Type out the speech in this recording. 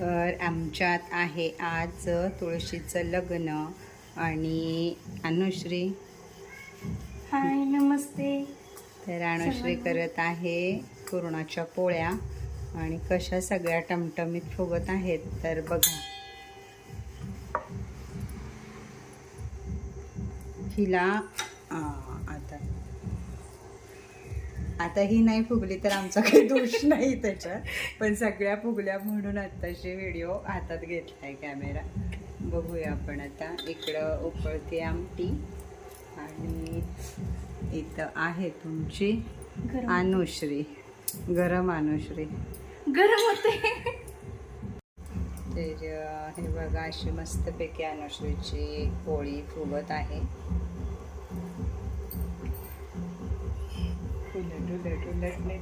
तर आमच्यात आहे आज तुळशीचं लग्न आणि अनुश्री. हाय नमस्ते. तर अनुश्री करत आहे पुरणाच्या पोळ्या आणि कशा सगळ्या टमटमीत फुगत आहेत तर बघा. हिला आता ही नाही फुगली तर आमचा काही दोष नाही त्याच्यात, पण सगळ्या फुगल्या म्हणून आत्ताशी व्हिडिओ हातात घेतलाय कॅमेरा. बघूया आपण आता. इकडं उकळते आमटी आणि इथं आहे तुमची अनुश्री, गरम अनुश्री. गरम होते. तर हे बघा अशी मस्तपैकी अनुश्रीची पोळी फुगत आहे. उलट उलट उलट नाही.